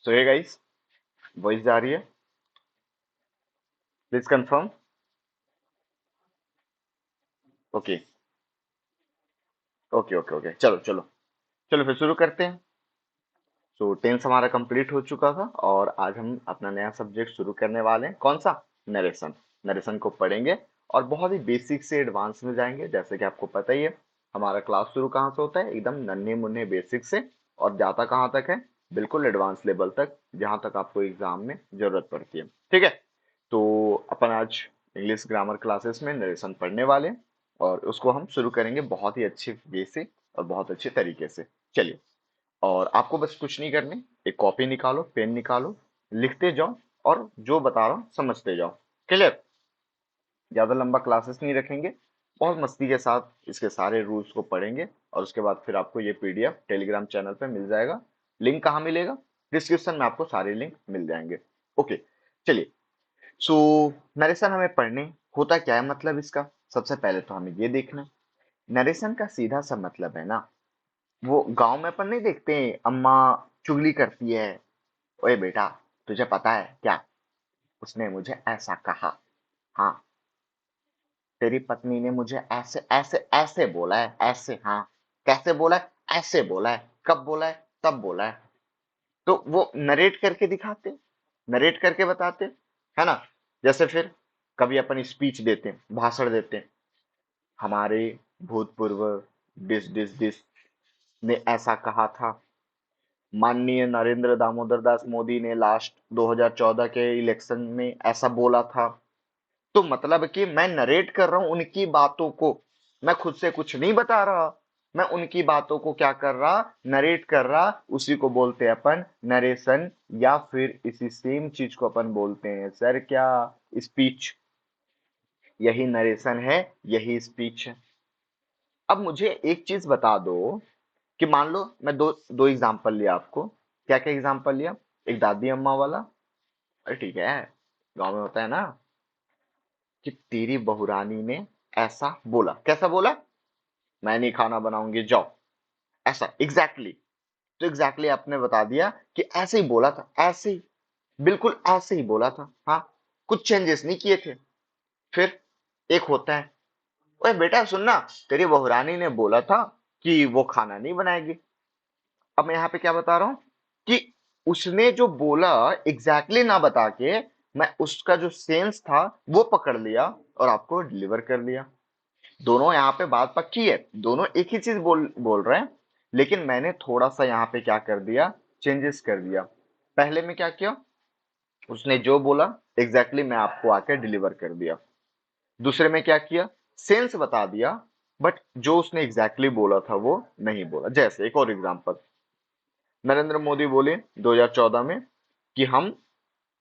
सो hey guys, voice जा रही है? Please confirm. Okay okay okay okay, चलो चलो चलो फिर शुरू करते हैं। सो टेंस हमारा कंप्लीट हो चुका था और आज हम अपना नया सब्जेक्ट शुरू करने वाले हैं। कौन सा? नरेशन। नरेशन को पढ़ेंगे और बहुत ही बेसिक से एडवांस में जाएंगे। जैसे कि आपको पता ही है, हमारा क्लास शुरू कहाँ से होता है? एकदम नन्हे मुन्ने बेसिक से, और जाता कहाँ तक है? बिल्कुल एडवांस लेवल तक, जहां तक आपको एग्जाम में जरूरत पड़ती है। ठीक है, तो अपन आज इंग्लिश ग्रामर क्लासेस में नरेशन पढ़ने वाले हैं और उसको हम शुरू करेंगे बहुत ही अच्छे वे से और बहुत अच्छे तरीके से। चलिए, और आपको बस कुछ नहीं करने, एक कॉपी निकालो, पेन निकालो, लिखते जाओ और जो बता रहा हूँ समझते जाओ। क्लियर? ज्यादा लंबा क्लासेस नहीं रखेंगे, बहुत मस्ती के साथ इसके सारे रूल्स को पढ़ेंगे और उसके बाद फिर आपको ये पीडीएफ टेलीग्राम चैनल पे मिल जाएगा। लिंक कहाँ मिलेगा? डिस्क्रिप्शन में आपको सारे लिंक मिल जाएंगे। ओके, चलिए। सो नरेशन हमें पढ़ने होता क्या है, मतलब इसका सबसे पहले तो हमें ये देखना है। नरेशन का सीधा सा मतलब है ना, वो गांव में अपन नहीं देखते हैं, अम्मा चुगली करती है, ओए बेटा तुझे पता है क्या, उसने मुझे ऐसा कहा, हाँ तेरी पत्नी ने मुझे ऐसे ऐसे ऐसे बोला है, ऐसे, हाँ कैसे बोला है? ऐसे बोला है, कब बोला है? तब बोला है। तो वो नरेट करके दिखाते, नरेट करके बताते, है ना। जैसे फिर कभी अपन स्पीच देते हैं, भाषण देते हैं, हमारे भूतपूर्व डिस डिस डिस ने ऐसा कहा था, माननीय नरेंद्र दामोदर दास मोदी ने लास्ट 2014 के इलेक्शन में ऐसा बोला था। तो मतलब कि मैं नरेट कर रहा हूं उनकी बातों को, मैं खुद से कुछ नहीं बता रहा, मैं उनकी बातों को क्या कर रहा? नरेट कर रहा। उसी को बोलते हैं अपन नरेशन, या फिर इसी सेम चीज को अपन बोलते हैं सर क्या? स्पीच। यही नरेशन है, यही स्पीच है। अब मुझे एक चीज बता दो कि मान लो मैं दो दो एग्जांपल लिया आपको। क्या क्या एग्जांपल लिया? एक दादी अम्मा वाला, अरे ठीक है, गांव में होता है ना, कि तेरी बहुरानी ने ऐसा बोला। कैसा बोला? मैं नहीं खाना बनाऊंगी, जाओ। ऐसा एग्जैक्टली तो एग्जैक्टली आपने बता दिया कि ऐसे ही बोला था, ऐसे ही, बिल्कुल ऐसे ही बोला था, हाँ कुछ चेंजेस नहीं किए थे। फिर एक होता है, ओए बेटा सुनना, तेरी बहुरानी ने बोला था कि वो खाना नहीं बनाएगी। अब मैं यहाँ पे क्या बता रहा हूँ कि उसने जो बोला एग्जैक्टली ना बता के, मैं उसका जो सेंस था वो पकड़ लिया और आपको डिलीवर कर दिया। दोनों यहाँ पे बात पक्की है, दोनों एक ही चीज बोल बोल रहे हैं, लेकिन मैंने थोड़ा सा यहाँ पे क्या कर दिया? चेंजेस कर दिया। पहले में क्या किया? उसने जो बोला एग्जैक्टली मैं आपको आके डिलीवर कर दिया। दूसरे में क्या किया? सेंस बता दिया, बट जो उसने एग्जैक्टली बोला था वो नहीं बोला। जैसे एक और एग्जांपल, नरेंद्र मोदी बोले 2014 में कि हम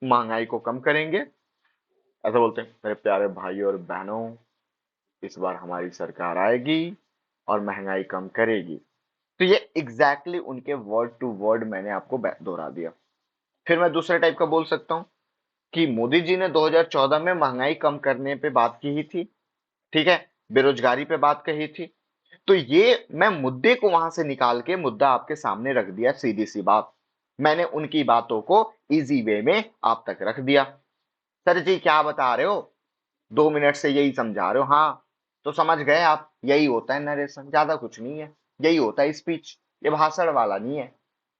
महंगाई को कम करेंगे। ऐसा बोलते हैं, मेरे प्यारे भाई और बहनों, इस बार हमारी सरकार आएगी और महंगाई कम करेगी। तो ये एग्जैक्टली उनके वर्ड टू वर्ड मैंने आपको दोहरा दिया। फिर मैं दूसरे टाइप का बोल सकता हूँ कि मोदी जी ने 2014 में महंगाई कम करने पे बात की ही थी, ठीक है, बेरोजगारी पे बात कही थी। तो ये मैं मुद्दे को वहां से निकाल के मुद्दा आपके सामने रख दिया, सीधी सी बात। मैंने उनकी बातों को इजी वे में आप तक रख दिया। सर जी क्या बता रहे हो, 2 मिनट से यही समझा रहे हो, हाँ तो समझ गए आप, यही होता है नरेशन, ज्यादा कुछ नहीं है, यही होता है स्पीच, ये भाषण वाला नहीं है।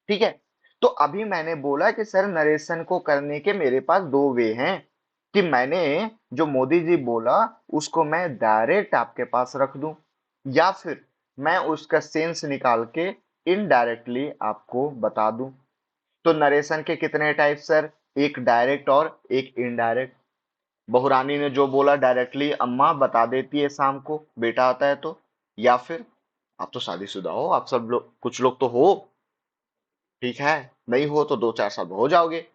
ठीक है, तो अभी मैंने बोला कि सर नरेशन को करने के मेरे पास दो वे हैं, कि मैंने जो मोदी जी बोला उसको मैं डायरेक्ट आपके पास रख दूं, या फिर मैं उसका सेंस निकाल के इनडायरेक्टली आपको बता दूं। तो नरेशन के कितने टाइप सर? एक डायरेक्ट और एक इनडायरेक्ट। बहुरानी ने जो बोला डायरेक्टली अम्मा बता देती है शाम को, बेटा आता है तो। या फिर आप तो शादीशुदा हो, आप सब लोग, कुछ लोग तो हो, ठीक है, नहीं हो तो 2-4 साल में हो जाओगे,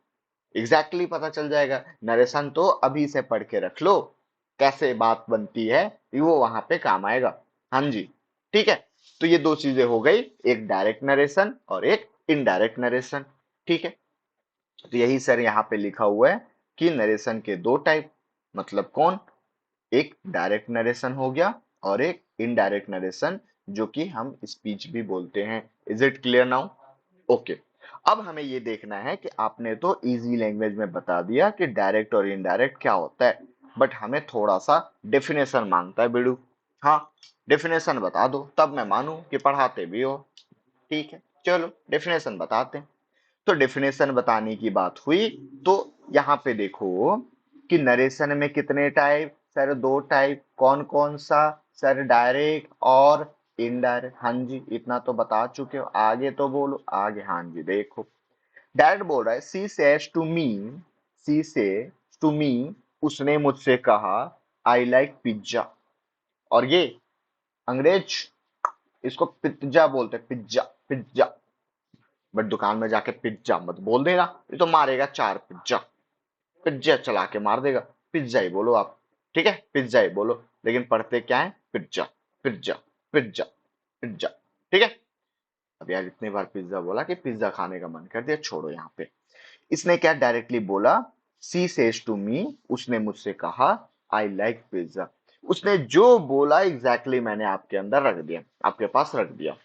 एग्जैक्टली पता चल जाएगा। नरेशन तो अभी से पढ़ के रख लो, कैसे बात बनती है, वो वहां पे काम आएगा। हाँ जी, ठीक है। तो ये दो चीजें हो गई, एक डायरेक्ट नरेशन और एक इनडायरेक्ट नरेशन। ठीक है, तो यही सर यहाँ पे लिखा हुआ है कि नरेशन के दो टाइप, मतलब कौन? एक डायरेक्ट नरेशन हो गया और एक इनडायरेक्ट नरेशन, जो कि हम स्पीच भी बोलते हैं। Is it clear now? Okay, अब हमें ये देखना है कि आपने तो इजी लैंग्वेज में बता दिया कि डायरेक्ट और इनडायरेक्ट क्या होता है, बट हमें थोड़ा सा डेफिनेशन मांगता है बिडू। हाँ, डेफिनेशन बता दो तब मैं मानूं कि पढ़ाते भी हो। ठीक है, चलो डेफिनेशन बताते हैं। तो डेफिनेशन बताने की बात हुई, तो यहाँ पे देखो कि नरेशन में कितने टाइप सर, दो टाइप। कौन कौन सा सर? डायरेक्ट और इनडायरेक्ट। हाँ जी, इतना तो बता चुके हो, आगे तो बोलो आगे। हाँ जी, देखो डायरेक्ट बोल रहा है, सी सेज टू मी, सी से टू मी, उसने मुझसे कहा, आई लाइक पिज्जा। और ये अंग्रेज इसको पिज्जा बोलते हैं, पिज्जा पिज्जा। बट दुकान में जाके पिज्जा मत बोल देना, ये तो मारेगा चार पिज्जा, पिज्जा चला के मार देगा। पिज्जा ही बोलो आप, ठीक है, पिज्जा ही बोलो। लेकिन पढ़ते क्या है? Pizza pizza pizza pizza. ठीक है। अब यार इतनी बार पिज्जा बोला कि पिज्जा खाने का मन कर दिया, छोड़ो यहाँ पे। इसने क्या डायरेक्टली बोला? सी सेज टू मी, उसने मुझसे कहा, आई लाइक पिज्जा। उसने जो बोला एग्जैक्टली exactly मैंने आपके अंदर रख दिया, आपके पास रख दिया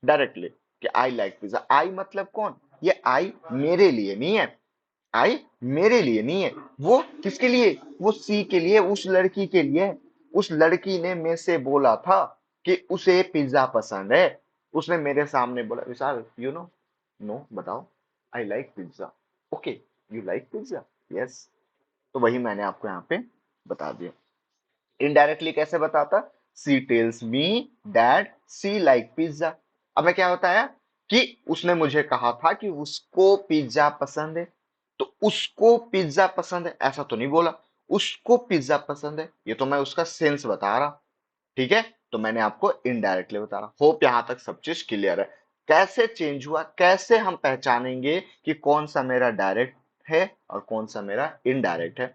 डायरेक्टली कि आई लाइक पिज्जा। आई मतलब कौन? ये आई मेरे लिए नहीं है, आई मेरे लिए नहीं है, वो किसके लिए? वो सी के लिए, उस लड़की के लिए। उस लड़की ने मेरे से बोला था कि उसे पिज्जा पसंद है। उसने मेरे सामने बोला, विशाल यू नो, नो बताओ, आई like pizza. Okay, you like pizza, yes. तो वही मैंने आपको यहाँ पे बता दिया। इनडायरेक्टली कैसे बताता? She tells me that she like pizza. अब मैं क्या बताया कि उसने मुझे कहा था कि उसको पिज्जा पसंद है। तो उसको पिज्जा पसंद है ऐसा तो नहीं बोला, उसको पिज्जा पसंद है, ये तो मैं उसका सेंस बता रहा। ठीक है, तो मैंने आपको इनडायरेक्टली बता रहा। होप यहां तक सब चीज क्लियर है। कैसे चेंज हुआ, कैसे हम पहचानेंगे कि कौन सा मेरा डायरेक्ट है और कौन सा मेरा इनडायरेक्ट है?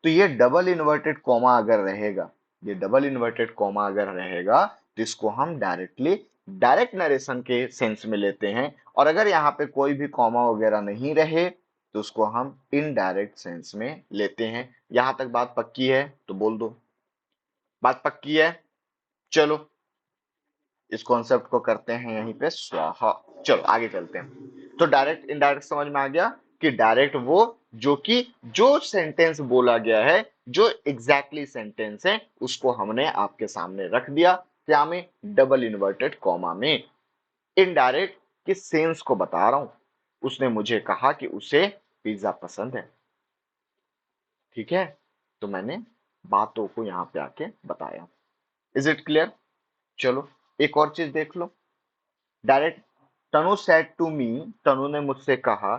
तो ये डबल इन्वर्टेड कॉमा अगर रहेगा, ये डबल इन्वर्टेड कॉमा अगर रहेगा तो इसको हम डायरेक्टली डायरेक्ट नरेशन के सेंस में लेते हैं। और अगर यहाँ पे कोई भी कॉमा वगैरह नहीं रहे तो उसको हम इनडायरेक्ट सेंस में लेते हैं। यहां तक बात पक्की है तो बोल दो, बात पक्की है। चलो इस कॉन्सेप्ट को करते हैं यहीं पे स्वाहा। चलो आगे चलते हैं। तो डायरेक्ट इनडायरेक्ट समझ में आ गया कि डायरेक्ट वो जो कि जो सेंटेंस बोला गया है, जो एग्जैक्टली सेंटेंस है, उसको हमने आपके सामने रख दिया, क्या में? डबल इन्वर्टेड कॉमा में। इनडायरेक्ट किस सेंस को बता रहा हूं? उसने मुझे कहा कि उसे पिज्जा पसंद है। ठीक है, तो मैंने बातों को यहां पे आके बताया। Is it clear? चलो एक और चीज देख लो। Direct, Tanu said to me, Tanu ने मुझसे कहा।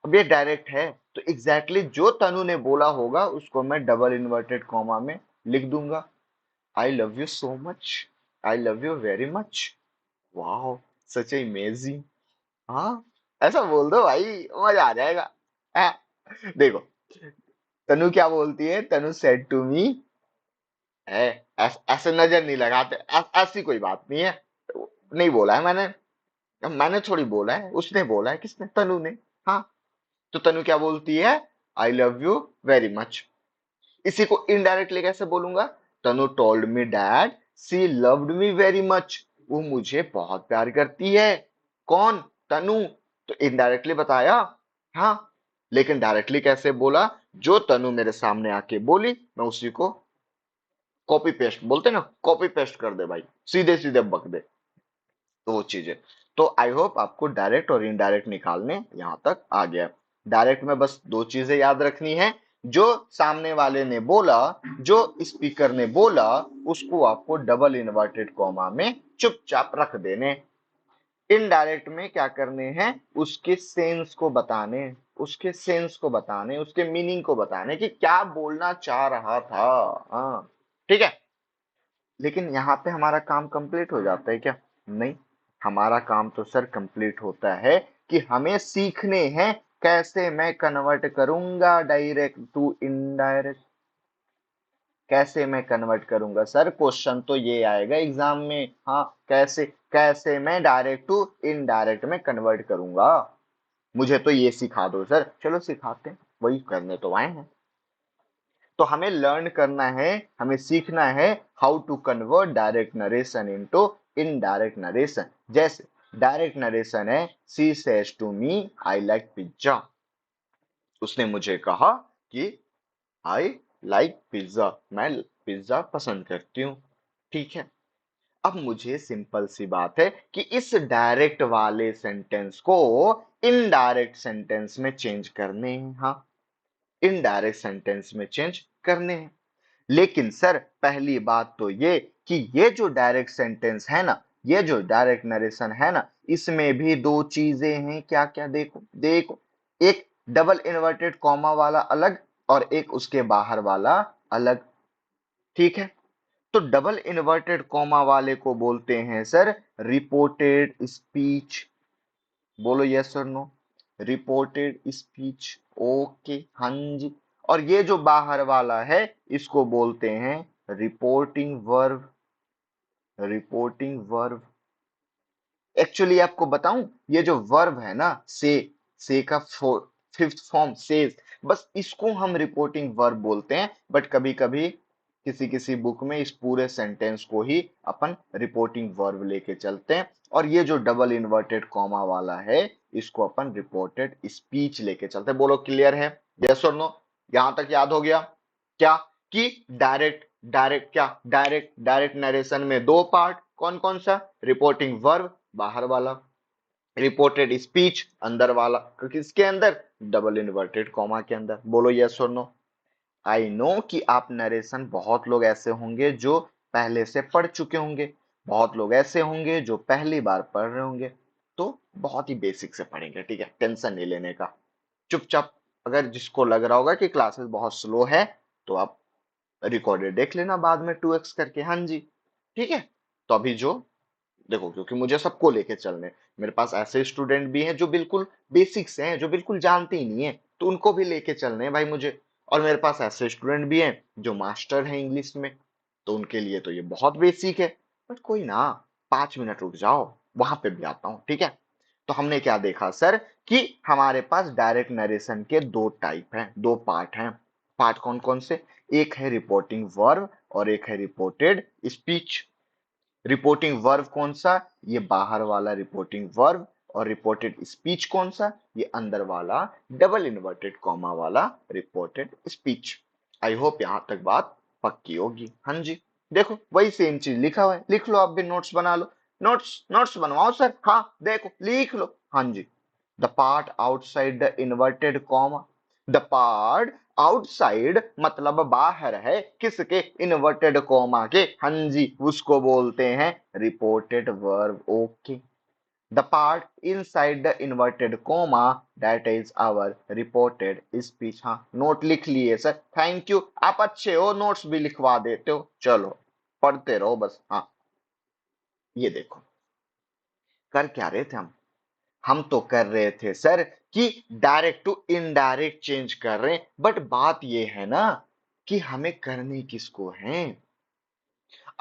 अब ये डायरेक्ट है, तो एग्जैक्टली exactly जो तनु ने बोला होगा उसको मैं डबल इन्वर्टेड कॉमा में लिख दूंगा। I love you so much, I love you very much, वाह, सच अमेजिंग। हाँ, ऐसा बोल दो भाई, मजा आ जाएगा। हाँ, देखो तनु क्या बोलती है, तनु सेड टू मी है, ऐसे नजर नहीं लगाते, ऐसी कोई बात नहीं है। नहीं बोला है मैंने, मैंने थोड़ी बोला है, उसने बोला है। किसने? तनु ने। हाँ, तो तनु क्या बोलती है? I love you very much. इसी को इनडायरेक्टली कैसे बोलूंगा? तनु टोल्ड मी डैड सी लव्ड मी वेरी मच, वो मुझे बहुत प्यार करती है। कौन? तनु। तो इनडायरेक्टली बताया। हाँ, लेकिन डायरेक्टली कैसे बोला? जो तनु मेरे सामने आके बोली मैं उसी को कॉपी पेस्ट बोलते ना, कॉपी पेस्ट कर दे भाई, सीधे सीधे बक दे। तो वो चीजें, तो आई होप आपको डायरेक्ट और इनडायरेक्ट निकालने यहां तक आ गया। डायरेक्ट में बस दो चीजें याद रखनी है, जो सामने वाले ने बोला, जो स्पीकर ने बोला, उसको आपको डबल इन्वर्टेड कॉमा में चुपचाप रख देने। इनडायरेक्ट में क्या करने हैं? उसके सेंस को बताने, उसके सेंस को बताने, उसके मीनिंग को बताने कि क्या बोलना चाह रहा था। हाँ, ठीक है। लेकिन यहाँ पे हमारा काम कंप्लीट हो जाता है क्या? नहीं, हमारा काम तो सर कंप्लीट होता है कि हमें सीखने हैं कैसे मैं कन्वर्ट करूंगा डायरेक्ट टू इनडायरेक्ट। कैसे मैं कन्वर्ट करूंगा सर? क्वेश्चन तो ये आएगा एग्जाम में। हाँ, कैसे, कैसे मैं डायरेक्ट टू इनडायरेक्ट में कन्वर्ट करूंगा? मुझे तो ये सिखा दो सर। चलो सिखाते हैं, वही करने तो आए हैं। तो हमें लर्न करना है, हमें सीखना है how to convert direct narration into indirect narration. जैसे डायरेक्ट नरेशन है, she says to me I like pizza. उसने मुझे कहा कि आई लाइक पिज्जा, मैं पिज्जा पसंद करती हूँ। ठीक है, अब मुझे सिंपल सी बात है कि इस डायरेक्ट वाले सेंटेंस को इनडायरेक्ट सेंटेंस में चेंज करने हैं। हाँ, इनडायरेक्ट सेंटेंस में चेंज करने हैं। लेकिन सर पहली बात तो ये कि ये जो डायरेक्ट सेंटेंस है ना, ये जो डायरेक्ट नरेशन है ना, इसमें भी दो चीजें हैं। क्या क्या? देखो देखो, एक डबल इन्वर्टेड कॉमा वाला अलग और एक उसके बाहर वाला अलग। ठीक है, तो डबल इन्वर्टेड कॉमा वाले को बोलते हैं सर रिपोर्टेड स्पीच। बोलो यस और नो। Reported speech. ओके, हाँ जी। और ये जो बाहर वाला है इसको बोलते हैं reporting verb. Reporting verb. Actually आपको बताऊं, ये जो वर्ब है ना, से का फिफ्थ फॉर्म सेज, बस इसको हम रिपोर्टिंग वर्ब बोलते हैं। बट कभी कभी किसी किसी बुक में इस पूरे सेंटेंस को ही अपन रिपोर्टिंग वर्ब लेके चलते हैं। और ये जो डबल इन्वर्टेड कॉमा वाला है इसको अपन रिपोर्टेड स्पीच लेके चलते हैं। बोलो क्लियर है? यस और नो? यहां तक याद हो गया क्या कि डायरेक्ट डायरेक्ट क्या डायरेक्ट डायरेक्ट नरेशन में दो पार्ट, कौन कौन सा? रिपोर्टिंग वर्ब बाहर वाला, रिपोर्टेड स्पीच अंदर वाला। किसके अंदर? डबल इन्वर्टेड कॉमा के अंदर। बोलो यस और नो? आई नो कि आप नरेशन बहुत लोग ऐसे होंगे जो पहले से पढ़ चुके होंगे, बहुत लोग ऐसे होंगे जो पहली बार पढ़ रहे होंगे। तो बहुत ही बेसिक से पढ़ेंगे, ठीक है, टेंशन नहीं लेने का। चुपचाप, अगर जिसको लग रहा होगा कि क्लासेस बहुत स्लो है तो आप रिकॉर्डेड देख लेना बाद में 2x करके। हाँ जी, ठीक है। तो अभी जो देखो, क्योंकि मुझे सबको लेके चलने, मेरे पास ऐसे स्टूडेंट भी हैं जो बिल्कुल बेसिक्स हैं, जो बिल्कुल जानते ही नहीं है, तो उनको भी लेके चलने हैं भाई मुझे। और मेरे पास ऐसे स्टूडेंट भी हैं जो मास्टर हैं इंग्लिश में, तो उनके लिए तो ये बहुत बेसिक है। बट कोई ना, 5 मिनट रुक जाओ, वहां पे भी आता हूँ, ठीक है। तो हमने क्या देखा सर कि हमारे पास डायरेक्ट नरेशन के दो टाइप हैं, दो पार्ट हैं। पार्ट कौन कौन से? एक है रिपोर्टिंग वर्ब और एक है रिपोर्टेड स्पीच। रिपोर्टिंग वर्ब कौन सा? ये बाहर वाला रिपोर्टिंग वर्ब। और रिपोर्टेड स्पीच कौन सा? ये अंदर वाला डबल इन्वर्टेड कॉमा वाला रिपोर्टेड स्पीच। आई होप यहां तक बात पक्की होगी। हाँ जी, देखो वही सेम चीज लिखा हुआ है, लिख लो, आप भी नोट्स बना लो। नोट्स नोट्स बनवाओ सर। हाँ देखो लिख लो। हाँ जी, the part outside the inverted comma. The part outside मतलब बाहर है, किसके? इन्वर्टेड कॉमा के। हाँ जी, उसको बोलते हैं reported verb. Okay, the part inside the inverted comma that is our reported speech. हाँ, नोट लिख लिए सर, थैंक यू, आप अच्छे हो, नोट्स भी लिखवा देते हो। चलो पढ़ते रहो बस। हाँ, ये देखो, कर क्या रहे थे हम तो कर रहे थे सर कि डायरेक्ट टू इनडायरेक्ट चेंज कर रहे हैं। बट बात ये है ना कि हमें करने किसको है।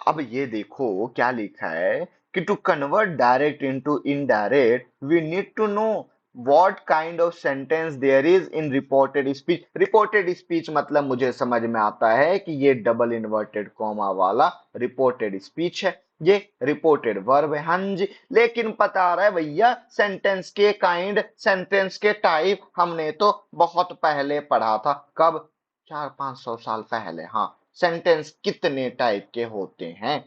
अब ये देखो क्या लिखा है कि to convert direct into indirect we need to know what kind of sentence there is in reported speech. Reported speech मतलब मुझे समझ में आता है कि ये डबल इन्वर्टेड कॉमा वाला रिपोर्टेड स्पीच है, ये रिपोर्टेड वर्ब है। हाँ जी, लेकिन पता रहा है भैया सेंटेंस के काइंड, सेंटेंस के टाइप हमने तो बहुत पहले पढ़ा था। कब? 400-500 साल पहले। हाँ, सेंटेंस कितने टाइप के होते हैं?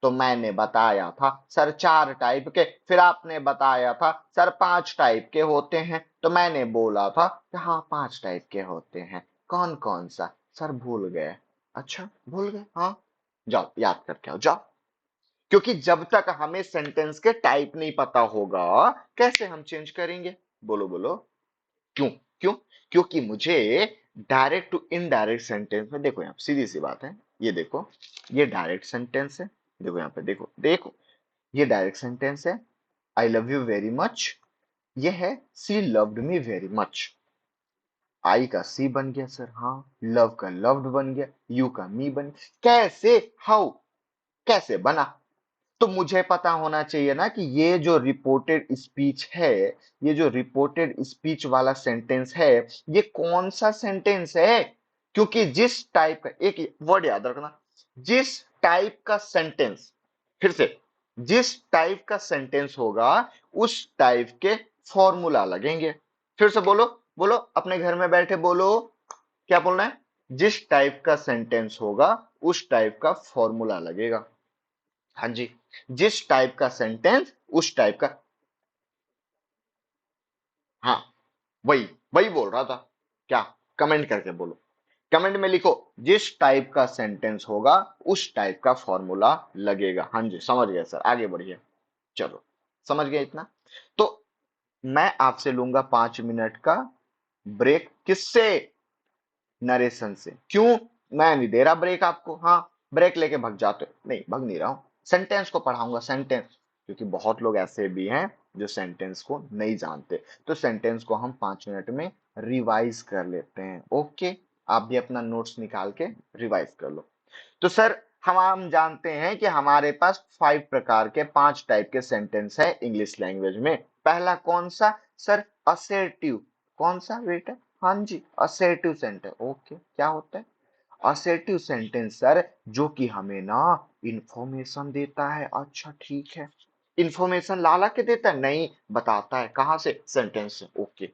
तो मैंने बताया था सर 4 टाइप के, फिर आपने बताया था सर 5 टाइप के होते हैं, तो मैंने बोला था कि हाँ 5 टाइप के होते हैं। कौन कौन सा? सर भूल गए। अच्छा भूल गए? हाँ, जाओ याद करके आओ जाओ। क्योंकि जब तक हमें सेंटेंस के टाइप नहीं पता होगा कैसे हम चेंज करेंगे? बोलो बोलो। क्यों? क्यों? क्योंकि मुझे डायरेक्ट टू इनडायरेक्ट सेंटेंस में, देखो यहाँ सीधी सी बात है, ये देखो, ये डायरेक्ट सेंटेंस है। देखो यहाँ पे, देखो देखो, ये डायरेक्ट सेंटेंस है, I love you very much. ये है सी लव्ड मी वेरी मच। आई का सी बन गया सर, हाँ। लव का लव्ड बन गया, यू का मी बन गया। कैसे? हाउ? कैसे बना? तो मुझे पता होना चाहिए ना कि ये जो रिपोर्टेड स्पीच है, ये जो रिपोर्टेड स्पीच वाला सेंटेंस है, ये कौन सा सेंटेंस है। क्योंकि जिस टाइप का, एक वर्ड याद रखना, जिस टाइप का सेंटेंस, फिर से, जिस टाइप का सेंटेंस होगा उस टाइप के फॉर्मूला लगेंगे। फिर से बोलो, बोलो अपने घर में बैठे बोलो, क्या बोलना है? जिस टाइप का सेंटेंस होगा उस टाइप का फॉर्मूला लगेगा। हाँ जी, जिस टाइप का सेंटेंस उस टाइप का। हाँ, वही वही बोल रहा था। क्या? कमेंट करके बोलो, कमेंट में लिखो, जिस टाइप का सेंटेंस होगा उस टाइप का फॉर्मूला लगेगा। हाँ जी, समझ गए सर, आगे बढ़िए। चलो, समझ गए इतना? तो मैं आपसे लूंगा 5 मिनट का ब्रेक। किससे? नरेशन से। क्यों? मैं नहीं दे रहा ब्रेक आपको। हाँ, ब्रेक लेके भग जाते हो? नहीं, भग नहीं रहा हूं, सेंटेंस को पढ़ाऊंगा, सेंटेंस। क्योंकि बहुत लोग ऐसे भी हैं जो सेंटेंस को नहीं जानते, तो सेंटेंस को हम 5 मिनट में रिवाइज कर लेते हैं। ओके, आप भी अपना नोट्स निकाल के रिवाइज कर लो। तो सर, हम जानते हैं कि हमारे पास 5 प्रकार के, 5 टाइप के सेंटेंस है इंग्लिश लैंग्वेज में। पहला कौन सा? Sir, assertive. कौन सा बेटा? हाँ जी, असर्टिव सेंटेंस। ओके, क्या होता है असर्टिव सेंटेंस? सर, जो कि हमें ना इंफॉर्मेशन देता है। अच्छा ठीक है, इंफॉर्मेशन ला ला के देता है? नहीं, बताता है। कहां से? सेंटेंस से। ओके,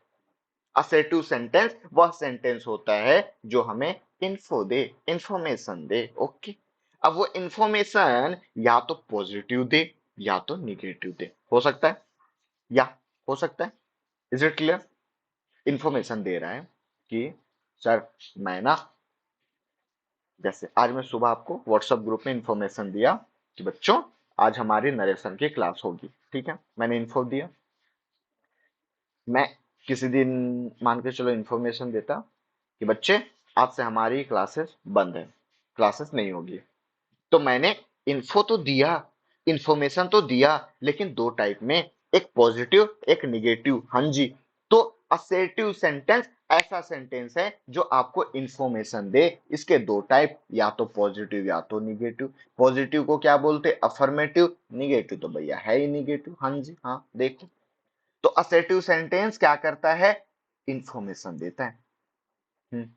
असर्टिव सेंटेंस वह सेंटेंस होता है जो हमें इन्फो दे, इंफॉर्मेशन दे। ओके, अब वो इंफॉर्मेशन या तो पॉजिटिव दे या तो निगेटिव दे, हो सकता है, या हो सकता है। Is it clear? इंफॉर्मेशन दे रहा है कि सर, मैं ना, जैसे आज मैं सुबह आपको व्हाट्सएप ग्रुप में इंफॉर्मेशन दिया कि बच्चों, आज हमारी नरेशन की क्लास होगी। ठीक है, मैंने इन्फो दिया। मैं किसी दिन मान के चलो इंफॉर्मेशन देता कि बच्चे, आज से हमारी क्लासेस बंद है, क्लासेस नहीं होगी। तो मैंने इन्फो तो दिया, इंफॉर्मेशन तो दिया, लेकिन दो टाइप में, एक पॉजिटिव एक निगेटिव। हाँ जी, तो असर्टिव सेंटेंस ऐसा सेंटेंस है जो आपको इंफॉर्मेशन दे। इसके दो टाइप, या तो पॉजिटिव या तो निगेटिव। पॉजिटिव को क्या बोलते? अफर्मेटिव। निगेटिव तो भैया है ही निगेटिव। हाँ जी, हाँ देखो, तो असर्टिव सेंटेंस क्या करता है? इंफॉर्मेशन देता है।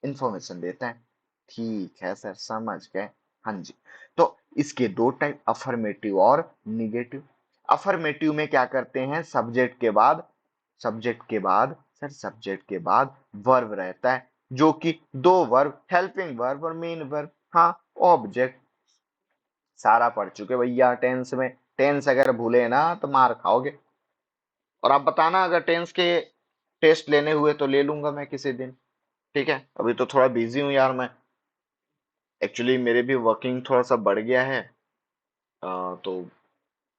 इंफॉर्मेशन देता है। ठीक है सर, समझ गए। हाँ जी, तो इसके दो टाइप, अफर्मेटिव और निगेटिव। अफर्मेटिव में क्या करते हैं? सब्जेक्ट के बाद, सब्जेक्ट के बाद सर, सब्जेक्ट के बाद वर्ब रहता है, जो कि दो वर्ब, हेल्पिंग वर्ब और मेन वर्ब। हाँ, ऑब्जेक्ट सारा पढ़ चुके भैया टेंस में। टेंस अगर भूले ना तो मार खाओगे। और आप बताना, अगर टेंस के टेस्ट लेने हुए तो ले लूंगा मैं किसी दिन। ठीक है, अभी तो थोड़ा बिजी हूँ यार मैं। एक्चुअली मेरे भी वर्किंग थोड़ा सा बढ़ गया है। तो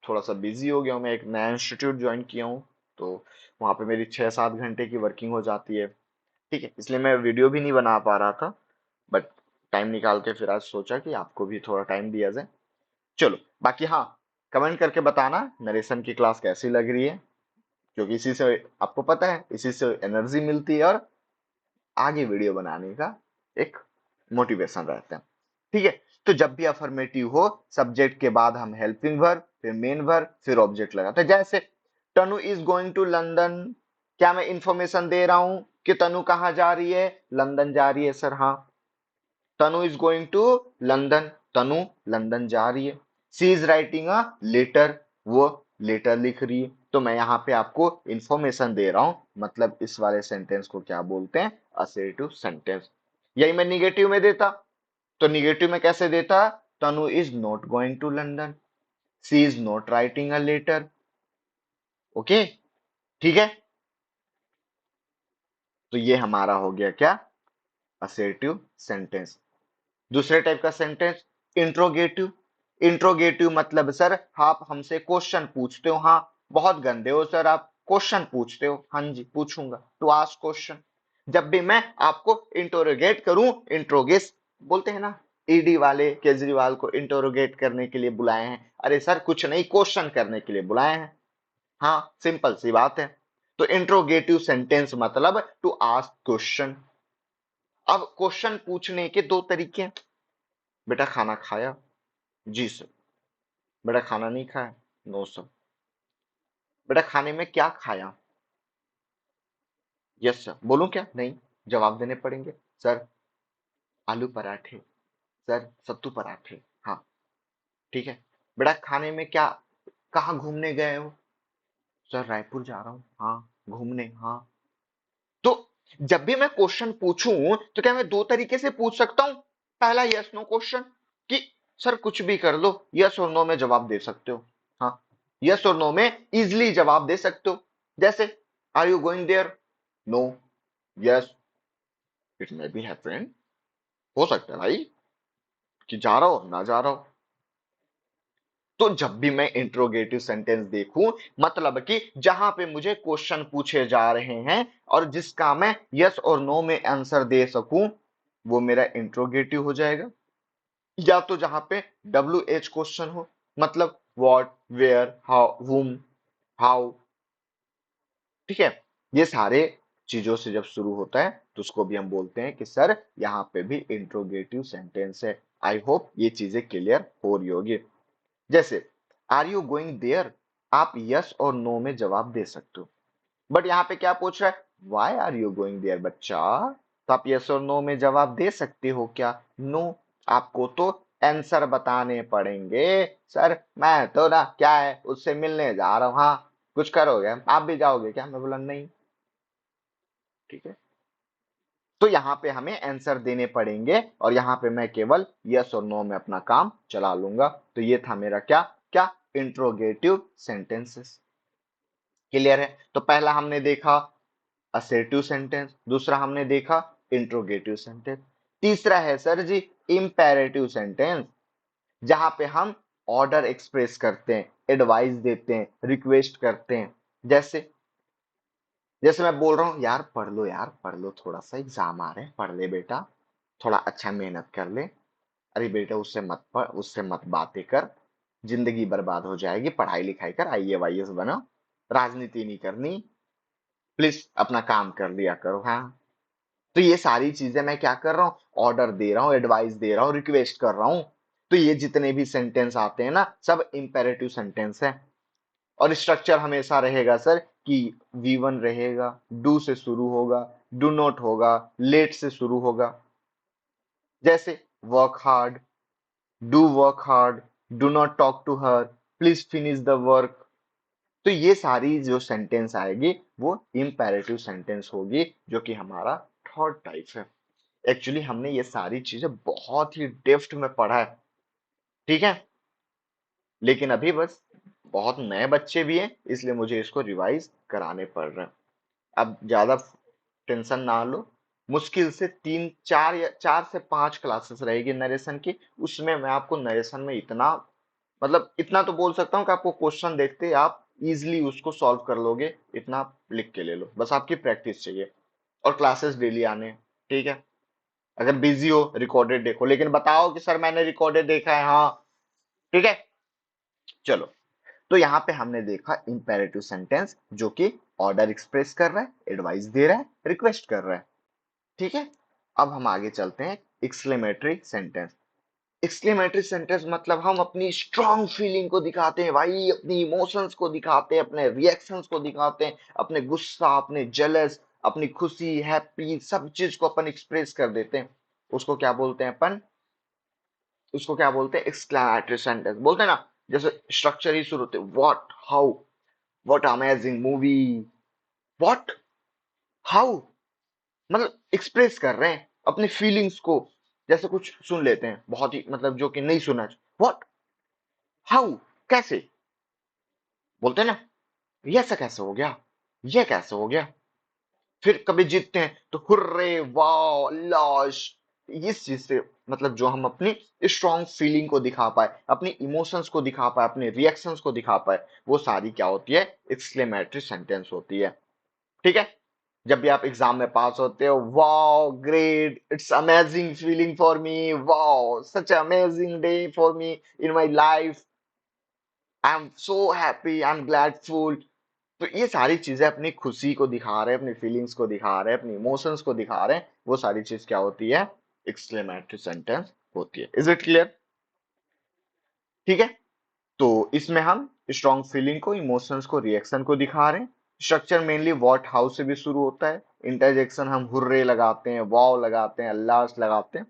थोड़ा सा बिजी हो गया हूँ। मैं एक नया इंस्टीट्यूट ज्वाइन किया हूँ, तो वहाँ पे मेरी 6-7 घंटे की वर्किंग हो जाती है। ठीक है, इसलिए मैं वीडियो भी नहीं बना पा रहा था, बट टाइम निकाल के फिर आज सोचा कि आपको भी थोड़ा टाइम दिया जाए। चलो, बाकी हाँ, कमेंट करके बताना नरेशन की क्लास कैसी लग रही है, क्योंकि इसी से आपको पता है, इसी से एनर्जी मिलती है और आगे वीडियो बनाने का एक मोटिवेशन रहता है। ठीक है, तो जब भी अफर्मेटिव हो, सब्जेक्ट के बाद हम हेल्पिंग वर्ब, फिर मेन वर्ब, फिर ऑब्जेक्ट लगाते हैं। जैसे तनु इज गोइंग टू लंदन। क्या मैं इंफॉर्मेशन दे रहा हूं कि तनु कहाँ जा रही है? लंदन जा रही है सर। हाँ, Tanu is going to London, Tanu London जा रही है। She is writing a letter, वो लेटर लिख रही है। तो मैं यहाँ पे आपको इंफॉर्मेशन दे रहा हूं, मतलब इस वाले सेंटेंस को क्या बोलते हैं? Assertive sentence. यही मैं निगेटिव में देता, तो निगेटिव में कैसे देता? Tanu is not going to London, she is not writing a letter. Okay, ठीक है, तो ये हमारा हो गया क्या? Assertive sentence. दूसरे टाइप का सेंटेंस, इंट्रोगेटिव। इंट्रोगेटिव मतलब सर, आप हमसे क्वेश्चन पूछते हो। हाँ, बहुत गंदे हो सर आप, क्वेश्चन पूछते हो। हाँ जी, पूछूंगा, टू आस्क क्वेश्चन। जब भी मैं आपको इंटरोगेट करूं, इंट्रोगेस बोलते हैं ना, ईडी वाले केजरीवाल को इंटरोगेट करने के लिए बुलाए हैं। अरे सर, कुछ नहीं, क्वेश्चन करने के लिए बुलाए हैं। हाँ, सिंपल सी बात है। तो इंट्रोगेटिव सेंटेंस मतलब टू आस्क क्वेश्चन। अब क्वेश्चन पूछने के दो तरीके हैं। बेटा खाना खाया? जी सर। बेटा खाना नहीं खाया? No sir. बेटा खाने में क्या खाया? Yes sir. बोलूं क्या? नहीं, जवाब देने पड़ेंगे। सर, आलू पराठे। सर, सत्तू पराठे। हाँ, ठीक है। बेटा खाने में क्या, कहाँ घूमने गए हो? सर रायपुर जा रहा हूँ। हाँ, घूमने, हाँ। तो जब भी मैं क्वेश्चन पूछूं तो क्या मैं दो तरीके से पूछ सकता हूं? पहला यस नो क्वेश्चन, कि सर कुछ भी कर लो, यस और नो में जवाब दे सकते हो। हाँ, यस और नो में इजिली जवाब दे सकते हो। जैसे are you going there? No. Yes, it may be happen, हो सकता है भाई कि जा रहा हो ना जा रहा हो। तो जब भी मैं इंट्रोगेटिव सेंटेंस देखूं, मतलब कि जहां पे मुझे क्वेश्चन पूछे जा रहे हैं और जिसका मैं यस और नो में आंसर दे सकूं, वो मेरा इंट्रोगेटिव हो जाएगा। या तो जहां पे डब्ल्यू एच क्वेश्चन हो, मतलब what, where, how, whom, how. ठीक है, ये सारे चीजों से जब शुरू होता है तो उसको भी हम बोलते हैं कि सर यहाँ पे भी इंट्रोगेटिव सेंटेंस है। आई होप ये चीजें क्लियर हो रही होगी। जैसे आर यू गोइंग देयर, आप यस और नो में जवाब दे सकते हो। बट यहाँ पे क्या पूछ रहा है? Why are you going there बच्चा? तो आप यस और नो में जवाब दे सकते हो क्या? नो। आपको तो आंसर बताने पड़ेंगे। सर मैं तो ना क्या है उससे मिलने जा रहा हूँ। हाँ, कुछ करोगे? आप भी जाओगे क्या? मैं बोला नहीं। ठीक है, तो यहाँ पे हमें आंसर देने पड़ेंगे और यहाँ पे मैं केवल यस और नो में अपना काम चला लूंगा। तो ये था मेरा क्या क्या इंट्रोगेटिव सेंटेंसेस। क्लियर है? तो पहला हमने देखा असर्टिव सेंटेंस, दूसरा हमने देखा इंट्रोगेटिव सेंटेंस, तीसरा है सर जी इंपेरेटिव सेंटेंस, जहां पे हम ऑर्डर एक्सप्रेस करते हैं, एडवाइस देते हैं, रिक्वेस्ट करते हैं। जैसे जैसे मैं बोल रहा हूँ यार पढ़ लो, यार पढ़ लो, थोड़ा सा एग्जाम आ रहे हैं, पढ़ ले बेटा, थोड़ा अच्छा मेहनत कर ले। अरे बेटा उससे मत पढ़, उससे मत बातें कर, जिंदगी बर्बाद हो जाएगी, पढ़ाई लिखाई कर, आईएएस बनो, राजनीति नहीं करनी, प्लीज अपना काम कर लिया करो। हाँ, तो ये सारी चीजें मैं क्या कर रहा हूँ? ऑर्डर दे रहा हूँ, एडवाइस दे रहा हूँ, रिक्वेस्ट कर रहा हूँ। तो ये जितने भी सेंटेंस आते हैं ना, सब इंपेरेटिव सेंटेंस है। और स्ट्रक्चर हमेशा रहेगा सर कि V1 रहेगा, डू से शुरू होगा, डू नॉट होगा, लेट से शुरू होगा। जैसे work hard, do work hard, do not talk to her, please finish the work. तो ये सारी जो सेंटेंस आएगी वो इंपेरेटिव सेंटेंस होगी, जो कि हमारा थर्ड टाइप है। एक्चुअली हमने ये सारी चीजें बहुत ही डेप्थ में पढ़ा है। ठीक है, लेकिन अभी बस बहुत नए बच्चे भी हैं, इसलिए मुझे इसको रिवाइज कराने पड़ रहे हैं। अब ज्यादा टेंशन ना लो, मुश्किल से 3 4 या 4 से 5 क्लासेस रहेगी नरेशन की। उसमें मैं आपको नरेशन में इतना, मतलब इतना तो बोल सकता हूँ कि आपको क्वेश्चन देखते ही आप इजिली उसको सॉल्व कर लोगे, इतना आप लिख के ले लो, बस आपकी प्रैक्टिस चाहिए। और क्लासेस डेली आने हैं, ठीक है? अगर बिजी हो रिकॉर्डेड देखो, लेकिन बताओ कि सर मैंने रिकॉर्डेड देखा है। हाँ, ठीक है, चलो। तो यहाँ पे हमने देखा इंपेरेटिव सेंटेंस, जो कि ऑर्डर एक्सप्रेस कर रहा है, एडवाइस दे रहा है, रिक्वेस्ट कर रहा है। ठीक है, अब हम आगे चलते हैं एक्सक्लेमेटरी सेंटेंस। एक्सक्लेमेटरी सेंटेंस मतलब हम अपनी स्ट्रॉन्ग फीलिंग को दिखाते हैं भाई, अपनी इमोशंस को दिखाते हैं, अपने रिएक्शंस को दिखाते हैं, अपने गुस्सा, अपने जेलस, अपनी खुशी, हैप्पी, सब चीज को अपन एक्सप्रेस कर देते हैं। उसको क्या बोलते हैं अपन? उसको क्या बोलते हैं? एक्सक्लेमेटरी सेंटेंस बोलते हैं ना। जैसे स्ट्रक्चर ही शुरू होते हैं, what, how, what amazing movie, what, how, मतलब एक्सप्रेस कर रहे हैं अपनी फीलिंग्स को। जैसे कुछ सुन लेते हैं बहुत ही, मतलब जो कि नहीं सुना, व्हाट, हाउ, कैसे, बोलते हैं ना, ये ऐसा कैसे हो गया, ये कैसे हो गया। फिर कभी जीतते हैं तो हुर्रे, वाह, लाश। इस चीज से मतलब जो हम अपनी स्ट्रॉन्ग फीलिंग को दिखा पाए, अपनी इमोशंस को दिखा पाए, अपने रिएक्शंस को दिखा पाए, वो सारी क्या होती है? एक्सक्लेमेटरी सेंटेंस होती है। ठीक है, जब भी आप एग्जाम में पास होते हो, wow great, it's amazing feeling for me, wow such amazing day for me in my life, I am so happy, I am gladful. तो ये सारी चीजें अपनी खुशी को दिखा रहे हैं, अपनी फीलिंग्स को दिखा रहे हैं, अपनी इमोशंस को दिखा रहे हैं, वो सारी चीज क्या होती है? एक्सक्लेमेटरी सेंटेंस होती है। Is it clear? ठीक है, तो इसमें हम स्ट्रॉन्ग फीलिंग को, इमोशंस को, रिएक्शन को दिखा रहे हैं। स्ट्रक्चर मेनली व्हाट, हाउ से भी शुरू होता है। इंटरजेक्शन हम हुर्रे लगाते हैं, वाव लगाते हैं, अल्लाह लगाते हैं।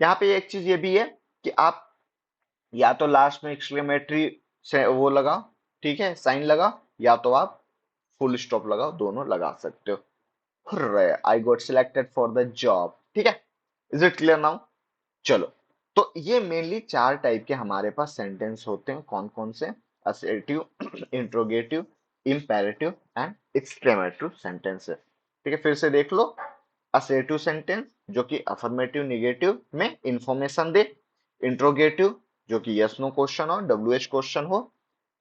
यहाँ पे एक चीज ये भी है कि आप या तो लास्ट में एक्सक्लेमेटरी से वो लगाओ, ठीक है, साइन लगाओ, या तो आप फुल स्टॉप लगाओ, दोनों लगा सकते हो। Hurray, I got selected for the job, ठीक है। Is it clear now? चलो, तो ये मेनली चार टाइप के हमारे पास सेंटेंस होते हैं। कौन कौन से? Assertive, interrogative, imperative and exclamatory sentence है। ठीक है, फिर से देख लो। असर्टिव सेंटेंस जो कि अफर्मेटिव निगेटिव में इंफॉर्मेशन दे। इंट्रोगेटिव जो कि यस नो क्वेश्चन हो, डब्ल्यू एच क्वेश्चन हो।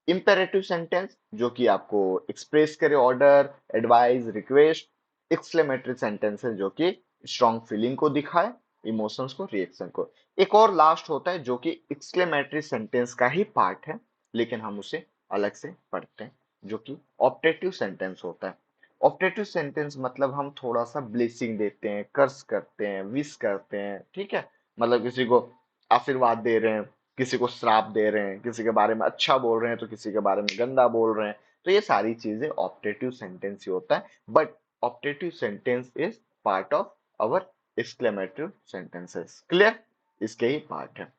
इंपेरेटिव सेंटेंस जो कि आपको एक्सप्रेस करे order, advice, request. Exclamatory sentence है जो कि स्ट्रॉन्ग फीलिंग को दिखाए, इमोशंस को, रिएक्शन को। एक और लास्ट होता है जो कि एक्सक्लेमेटरी सेंटेंस का ही पार्ट है, लेकिन हम उसे अलग से पढ़ते हैं, जो कि ऑप्टेटिव सेंटेंस होता है। ऑप्टेटिव सेंटेंस मतलब हम थोड़ा सा ब्लेसिंग देते हैं, कर्स करते हैं, विश करते हैं, ठीक है। मतलब किसी को आशीर्वाद दे रहे हैं, किसी को श्राप दे रहे हैं, किसी के बारे में अच्छा बोल रहे हैं तो किसी के बारे में गंदा बोल रहे हैं। तो ये सारी चीजें ऑप्टेटिव सेंटेंस ही होता है। But optative sentence is part of our exclamatory sentences. Clear? इसके ही पार्ट है।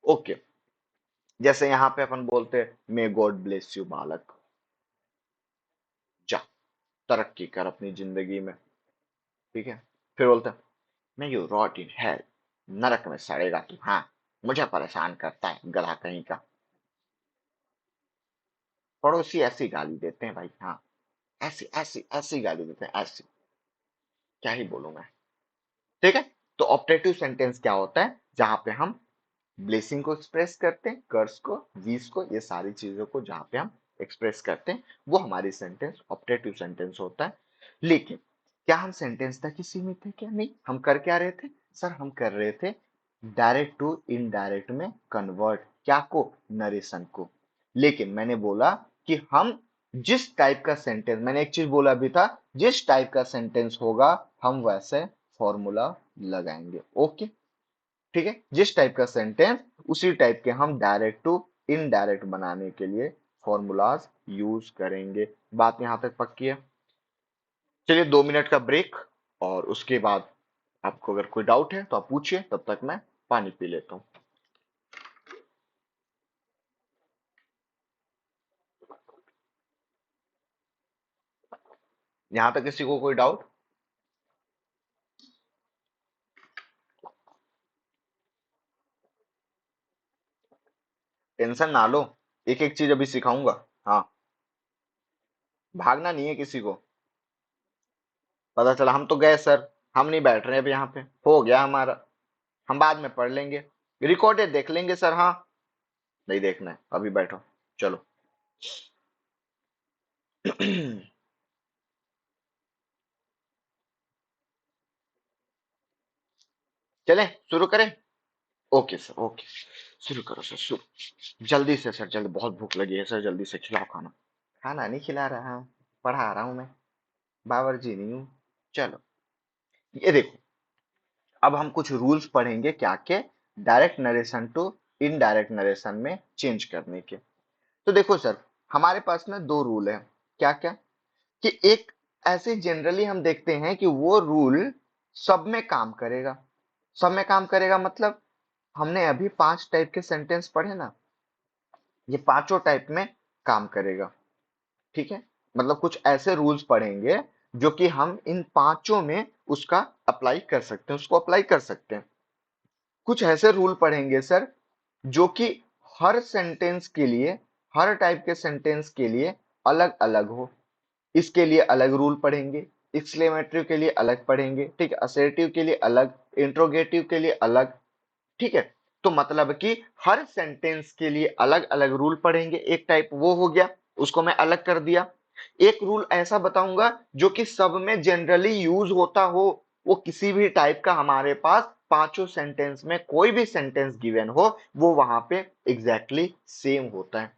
ओके, जैसे यहाँ पे अपन बोलते हैं मे गॉड ब्लेस यू बालक, जा तरक्की कर अपनी जिंदगी में, ठीक है। फिर बोलते हैं may you rot in hell, नरक में सड़ेगा तू, हाँ मुझे परेशान करता है गधा कहीं का। पड़ोसी ऐसी गाली देते हैं भाई, हाँ ऐसी ऐसी ऐसी गाली देते हैं, ऐसी, क्या ही बोलूं मैं, ठीक है। तो ऑप्टेटिव सेंटेंस क्या होता है? जहां पे हम ब्लेसिंग को एक्सप्रेस करते हैं, कर्स को, विश को, ये सारी चीजों को जहां पे हम एक्सप्रेस करते हैं, वो हमारी सेंटेंस ऑप्टेटिव सेंटेंस होता है। लेकिन क्या हम सेंटेंस तक ही सीमित है? क्या नहीं, हम कर क्या रहे थे सर? हम कर रहे थे डायरेक्ट टू इनडायरेक्ट में कन्वर्ट, क्या को? नरेशन को। लेकिन मैंने बोला कि हम जिस टाइप का सेंटेंस, मैंने एक चीज बोला भी था, जिस टाइप का सेंटेंस होगा हम वैसे फॉर्मूला लगाएंगे। ओके, ठीक है। जिस टाइप का सेंटेंस, उसी टाइप के हम डायरेक्ट टू इनडायरेक्ट बनाने के लिए फॉर्मूलाज यूज करेंगे। बात यहां तक पक्की है? चलिए 2 मिनट का ब्रेक, और उसके बाद आपको अगर कोई डाउट है तो आप पूछिए, तब तक मैं पानी पी लेता हूँ। यहां तक किसी को कोई डाउट? टेंशन ना लो, एक एक चीज अभी सिखाऊंगा। हाँ, भागना नहीं है किसी को। पता चला हम तो गए सर, हम नहीं बैठ रहे अब यहाँ पे, हो गया हमारा, हम बाद में पढ़ लेंगे, रिकॉर्डेड देख लेंगे सर। हाँ, नहीं देखना है, अभी बैठो, चलो। चलें, शुरू करें? ओके सर, ओके, शुरू करो सर, शुरू जल्दी से सर, जल्दी, बहुत भूख लगी है सर, जल्दी से खिलाओ खाना। खाना नहीं खिला रहा, पढ़ा रहा हूं मैं, बावर्ची नहीं हूँ। चलो, ये देखो, अब हम कुछ रूल्स पढ़ेंगे क्या के, direct narration to indirect narration में चेंज करने के। तो देखो सर, हमारे पास ना दो रूल है। क्या क्या? कि एक, ऐसे जनरली हम देखते हैं कि वो रूल सब में काम करेगा। सब में काम करेगा मतलब, हमने अभी 5 टाइप के सेंटेंस पढ़े ना, ये पांचों टाइप में काम करेगा, ठीक है। मतलब कुछ ऐसे रूल्स पढ़ेंगे जो कि हम इन पांचों में उसका अप्लाई कर सकते हैं, उसको अप्लाई कर सकते हैं। कुछ ऐसे रूल पढ़ेंगे सर जो कि हर सेंटेंस के लिए, हर टाइप के सेंटेंस के लिए अलग अलग हो। इसके लिए अलग रूल पढ़ेंगे, एक्सक्लेमेटरी के लिए अलग पढ़ेंगे, ठीक है, असर्टिव के लिए अलग, इंट्रोगेटिव के लिए अलग, ठीक है। तो मतलब कि हर सेंटेंस के लिए अलग अलग रूल पढ़ेंगे। एक टाइप वो हो गया, उसको मैं अलग कर दिया। एक रूल ऐसा बताऊंगा जो कि सब में जनरली यूज होता हो, वो किसी भी टाइप का हमारे पास पांचों सेंटेंस में कोई भी सेंटेंस गिवन हो, वो वहां पे एग्जैक्टली सेम होता है,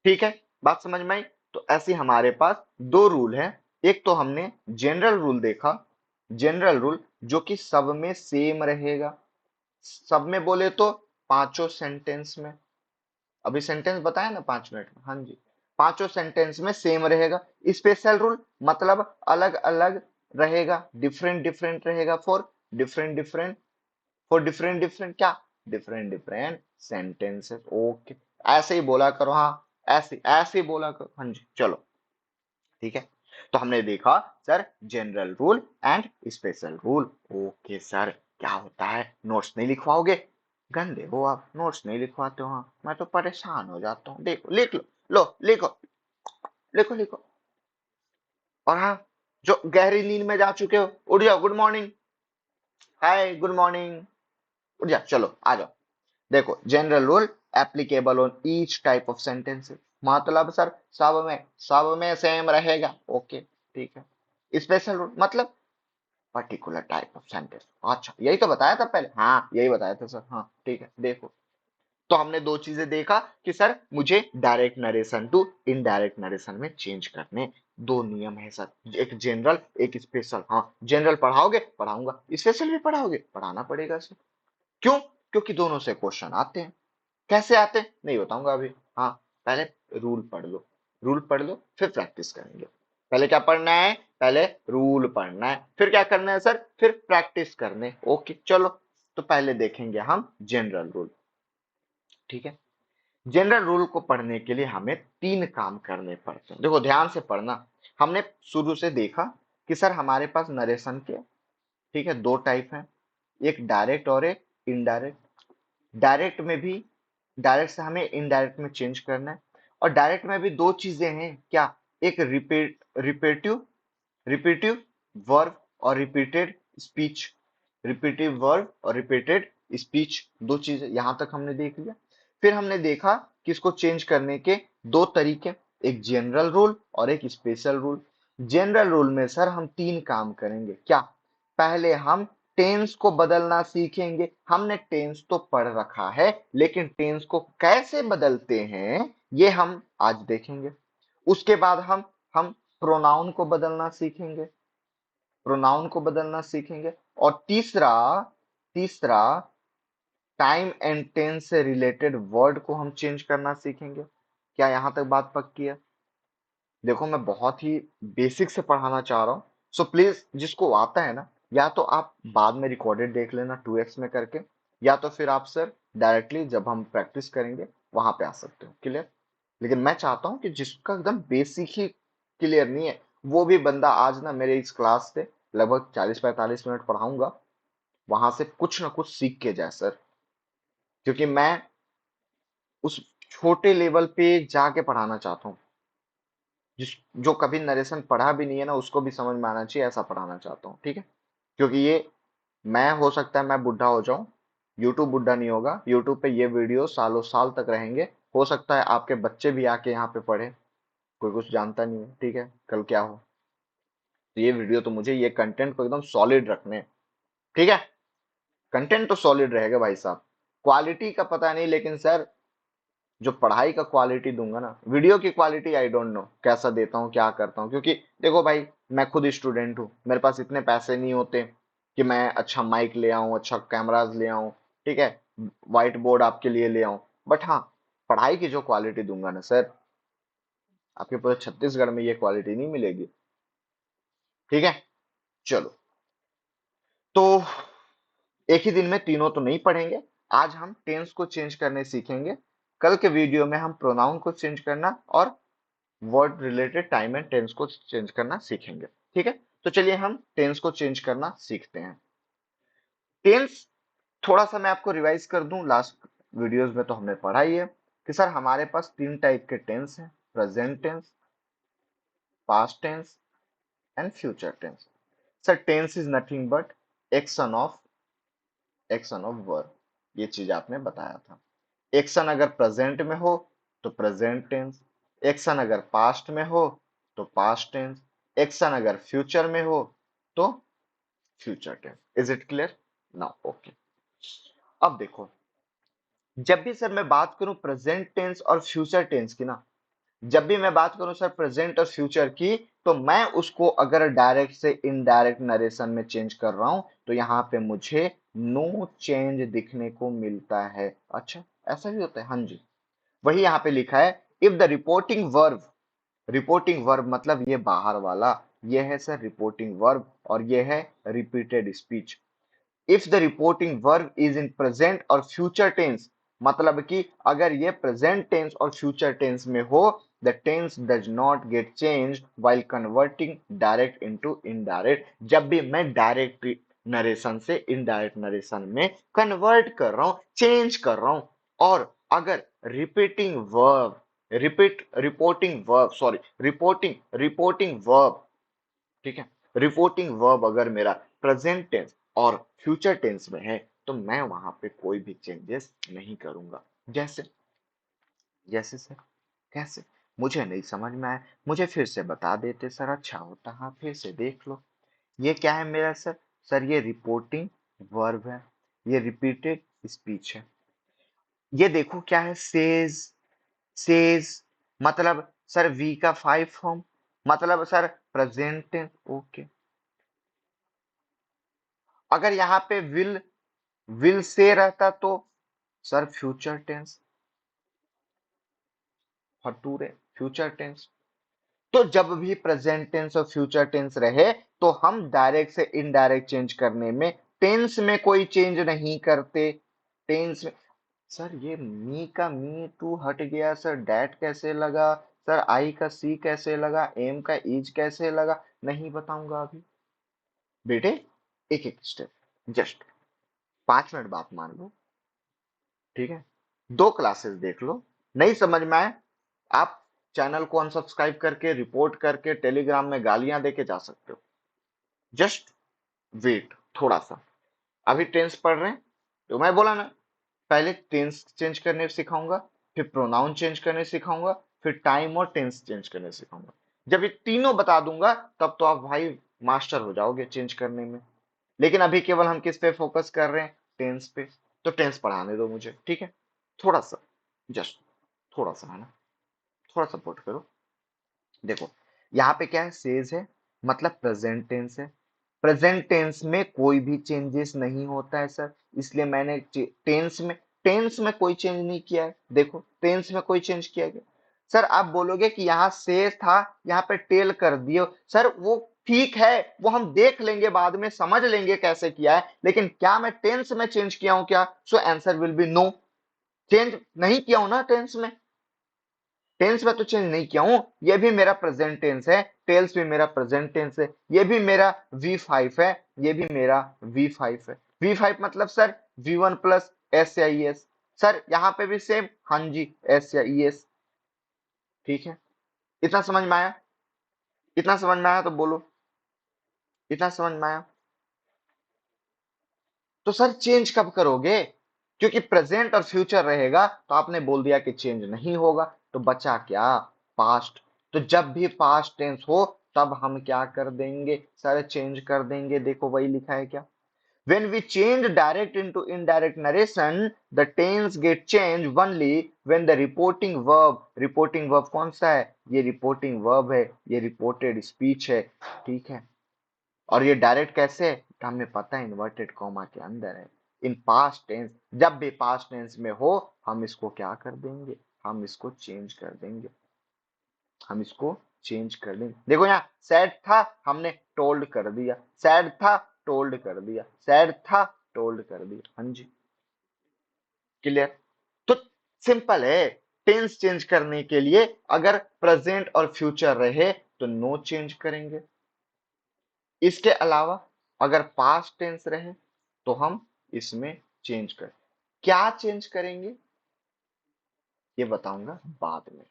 ठीक है। बात समझ में आई? तो ऐसे हमारे पास दो रूल है। एक तो हमने जनरल रूल देखा, जनरल रूल जो कि सब में सेम रहेगा, सब में बोले तो पांचों सेंटेंस में, अभी सेंटेंस बताया ना 5 मिनट में, हाँ जी, पांचों सेंटेंस में सेम रहेगा। स्पेशल रूल मतलब अलग अलग रहेगा, डिफरेंट डिफरेंट रहेगा, for different different, for different different क्या, डिफरेंट डिफरेंट सेंटेंसेस। ओके, ऐसे ही बोला करो, हाँ ऐसे ऐसे ही बोला करो, हाँ जी चलो ठीक है। तो हमने देखा sir general rule and special rule. Okay sir, क्या होता है, नोट्स नहीं लिखवाओगे? गंदे हो आप, नोट्स नहीं लिखवाते हो? हाँ, मैं तो परेशान हो जाता हूँ। देखो लिख लो, लो लिखो, लिखो लिखो। और हाँ, जो गहरी नींद में जा चुके हो, उठ जाओ, good morning, hi good morning, उठ जाओ, चलो आ जाओ। देखो general rule applicable on each type of sentences, मतलब सर सब में सेम रहेगा। ओके ठीक है। स्पेशल रूल मतलब पर्टिकुलर टाइप ऑफ सेंटेंस। अच्छा यही तो बताया था पहले, हाँ यही बताया था सर, हाँ ठीक है। देखो तो हमने दो चीजें देखा कि सर मुझे direct narration to indirect narration में चेंज करने। दो नियम है सर, एक जनरल एक स्पेशल। हाँ जनरल पढ़ाओगे, पढ़ाऊंगा, स्पेशल भी पढ़ाओगे, पढ़ाना पड़ेगा सर। क्यों? क्योंकि दोनों से क्वेश्चन आते हैं। कैसे आते हैं नहीं बताऊंगा अभी। हाँ पहले रूल पढ़ लो, रूल पढ़ लो फिर प्रैक्टिस करेंगे। पहले क्या पढ़ना है? पहले रूल पढ़ना है, फिर क्या करना है सर? फिर प्रैक्टिस करने। ओके चलो, तो पहले देखेंगे हम जनरल रूल, ठीक है। जनरल रूल को पढ़ने के लिए हमें तीन काम करने पड़ते हैं। देखो ध्यान से पढ़ना। हमने शुरू से देखा कि सर हमारे पास नरेशन के, ठीक है, दो टाइप हैं, एक डायरेक्ट और एक इनडायरेक्ट। डायरेक्ट में भी, डायरेक्ट से हमें इनडायरेक्ट में चेंज करना है। और डायरेक्ट में भी दो चीजें हैं, क्या? एक रिपीटिव रिपीटिव वर्ब और रिपीटेड स्पीच। रिपीटिव वर्ब और रिपीटेड स्पीच, दो चीजें यहां तक हमने देख लिया। फिर हमने देखा कि इसको चेंज करने के दो तरीके, एक जनरल रूल और एक स्पेशल रूल। जनरल रूल में सर हम तीन काम करेंगे। क्या? पहले हम टेंस को बदलना सीखेंगे। हमने टेंस तो पढ़ रखा है, लेकिन टेंस को कैसे बदलते हैं ये हम आज देखेंगे। उसके बाद हम प्रोनाउन को बदलना सीखेंगे, प्रोनाउन को बदलना सीखेंगे। और तीसरा, तीसरा टाइम एंड टेंस से रिलेटेड वर्ड को हम चेंज करना सीखेंगे। क्या यहां तक बात पक्की है? देखो मैं बहुत ही बेसिक से पढ़ाना चाह रहा हूँ, सो प्लीज जिसको आता है ना, या तो आप बाद में रिकॉर्डेड देख लेना 2x में करके, या तो फिर आप सर डायरेक्टली जब हम प्रैक्टिस करेंगे वहां पे आ सकते हो। क्लियर? लेकिन मैं चाहता हूँ कि जिसका एकदम बेसिक ही क्लियर नहीं है, वो भी बंदा आज ना मेरे इस क्लास से लगभग 40-45 मिनट पढ़ाऊंगा, वहां से कुछ ना कुछ सीख के जाए सर। क्योंकि मैं उस छोटे लेवल पे जाके पढ़ाना चाहता हूँ, जिस जो कभी नरेशन पढ़ा भी नहीं है ना, उसको भी समझ में आना चाहिए, ऐसा पढ़ाना चाहता हूँ, ठीक है। क्योंकि ये, मैं हो सकता है मैं बुढ़ा हो जाऊं, यूट्यूब बुढ़ा नहीं होगा, यूट्यूब पे ये वीडियो सालों साल तक रहेंगे। हो सकता है आपके बच्चे भी आके यहाँ पे पढ़े, कोई कुछ जानता नहीं है, ठीक है, कल क्या हो। तो ये वीडियो तो मुझे, ये कंटेंट को एकदम सॉलिड रखने हैं, ठीक है। कंटेंट तो सॉलिड रहेगा भाई साहब, क्वालिटी का पता नहीं, लेकिन सर जो पढ़ाई का क्वालिटी दूंगा ना, वीडियो की क्वालिटी आई डोंट नो कैसा देता हूँ, क्या करता हूँ। क्योंकि देखो भाई, मैं खुद स्टूडेंट हूँ, मेरे पास इतने पैसे नहीं होते कि मैं अच्छा माइक ले आऊं, अच्छा कैमराज ले आऊं, ठीक है, व्हाइट बोर्ड आपके लिए ले आऊं। बट हाँ, पढ़ाई की जो क्वालिटी दूंगा ना सर, आपके पूरे छत्तीसगढ़ में ये क्वालिटी नहीं मिलेगी, ठीक है। चलो, तो एक ही दिन में तीनों तो नहीं पढ़ेंगे। आज हम टेंस को चेंज करने सीखेंगे, कल के वीडियो में हम प्रोनाउन को चेंज करना और word related time and tense को चेंज करना सीखेंगे, ठीक है। तो चलिए हम टेंस को चेंज करना सीखते हैं। टेंस थोड़ा सा मैं आपको रिवाइज कर दूं, लास्ट वीडियोस में तो हमने पढ़ा ही है कि सर हमारे पास तीन टाइप के टेंस हैं, present tense, past tense and future tense. Sir tense is nothing but action of verb, ये चीज आपने बताया था। एक्शन अगर प्रेजेंट में हो तो प्रेजेंट टेंस, एक्शन अगर पास्ट में हो तो पास्ट टेंस, एक्शन अगर फ्यूचर में हो तो future tense. Is it clear now? Okay. अब देखो, जब भी सर मैं बात करूं प्रेजेंट टेंस और फ्यूचर टेंस की ना, जब भी मैं बात करूं सर प्रेजेंट और फ्यूचर की, तो मैं उसको अगर डायरेक्ट से इनडायरेक्ट नरेशन में चेंज कर रहा हूं, तो यहाँ पे मुझे नो चेंज दिखने को मिलता है। अच्छा, ऐसा भी होता है? हाँ जी, वही यहाँ पे लिखा है, if the reporting verb, reporting verb मतलब ये बाहर वाला, ये है सर रिपोर्टिंग वर्ब, और ये है repeated speech. If the reporting verb is in present और फ्यूचर टेंस, मतलब कि अगर ये प्रेजेंट टेंस और फ्यूचर टेंस में हो, the tense does not get change while converting direct into indirect. जब भी मैं डायरेक्ट नरेशन से इनडायरेक्ट नरेशन में कन्वर्ट कर रहा हूं, चेंज कर रहा हूं, और अगर repeating verb reporting verb, sorry, reporting verb, ठीक है, रिपोर्टिंग वर्ब अगर मेरा प्रेजेंट टेंस और फ्यूचर टेंस में है, तो मैं वहां पे कोई भी चेंजेस नहीं करूंगा। जैसे, जैसे सर, कैसे? मुझे नहीं समझ में आया, मुझे फिर से बता देते सर, अच्छा होता। हाँ, फिर से देख लो। ये क्या है मेरा सर? सर ये रिपोर्टिंग वर्ब है, ये रिपीटेड स्पीच है। ये देखो क्या है, सेज, मतलब सर वी का 5 फॉर्म, मतलब सर प्रेजेंट टेंस। ओके, अगर यहाँ पे विल से रहता तो sir future tense, future, future tense. तो जब भी प्रेजेंट टेंस और फ्यूचर टेंस रहे, तो हम डायरेक्ट से इनडायरेक्ट चेंज करने में टेंस में कोई चेंज नहीं करते। टेंस में सर ये मी का मी टू हट गया सर, डैट कैसे लगा सर, आई का सी कैसे लगा, एम का इज कैसे लगा, नहीं बताऊंगा अभी। बेटे, एक एक स्टेप, जस्ट 5 मिनट बात मान लो, ठीक है? 2 क्लासेस देख लो, नहीं समझ में आए, आप चैनल को अनसब्सक्राइब करके, रिपोर्ट करके, टेलीग्राम में गालियां देके जा सकते हो। जस्ट वेट थोड़ा सा। अभी टेंस पढ़ रहे हैं, तो मैं बोला ना, पहले टेंस चेंज करने सिखाऊंगा, फिर प्रोनाउन चेंज करने सिखाऊंगा, फिर टाइम और टेंस चेंज करने सिखाऊंगा। जब ये तीनों बता दूंगा, तब तो आप भाई मास्टर हो जाओगे चेंज करने में। लेकिन अभी केवल हम किस पे फोकस कर रहे हैं? टेंस पे। तो टेंस पढ़ाने दो मुझे, ठीक है? थोड़ा सा, जस्ट थोड़ा सा, है ना? थोड़ा सपोर्ट करो। देखो, यहाँ पे क्या है, सेज है, मतलब प्रेजेंट टेंस है। प्रेजेंट टेंस में कोई भी चेंजेस नहीं होता है सर, इसलिए मैंने टेंस में कोई चेंज नहीं किया है। देखो, टेंस में कोई चेंज किया गया। सर आप बोलोगे कि यहाँ से था, यहाँ पे टेल कर दियो, सर वो ठीक है, वो हम देख लेंगे, बाद में समझ लेंगे कैसे किया है, लेकिन क्या मैं टेंस में चेंज किया हूं क्या? So answer will be no. Change नहीं किया हूं ना टेंस में, टेंस में तो चेंज नहीं किया हूं। ये भी मेरा प्रेजेंट टेंस है, टेल्स भी मेरा प्रेजेंट टेंस है, ये भी मेरा V5 है, ये भी मेरा V5 है। V5 मतलब सर V1 प्लस एस या ई एस। सर यहाँ पे भी सेम, हाँ जी, एस या ई एस, ठीक है? इतना समझ में आया? इतना समझ में आया तो बोलो, इतना समझ में आया? तो सर चेंज कब करोगे? क्योंकि प्रेजेंट और फ्यूचर रहेगा, तो आपने बोल दिया कि चेंज नहीं होगा, तो बचा क्या? पास्ट। तो जब भी पास्ट टेंस हो, तब हम क्या कर देंगे सर? चेंज कर देंगे। देखो वही लिखा है क्या, when we change direct into indirect narration, the tense get changed only when the reporting verb कौन सा है? ये reporting verb है, ये reported speech है, ठीक है? और ये डायरेक्ट कैसे है? तो हमें पता है, इन्वर्टेड कॉमा के अंदर है। इन पास्ट टेंस, जब भी पास्ट टेंस में हो, हम इसको क्या कर देंगे? हम इसको चेंज कर देंगे, हम इसको चेंज कर देंगे। देखो यहाँ सैड था, हमने टोल्ड कर दिया, सैड था टोल्ड कर दिया, सैड था टोल्ड कर दिया। हाँ जी, क्लियर? तो सिंपल है। टेंस चेंज करने के लिए अगर प्रेजेंट और फ्यूचर रहे, तो नो चेंज करेंगे। इसके अलावा अगर पास्ट टेंस रहे, तो हम इसमें चेंज कर, क्या चेंज करेंगे ये बताऊंगा बाद में।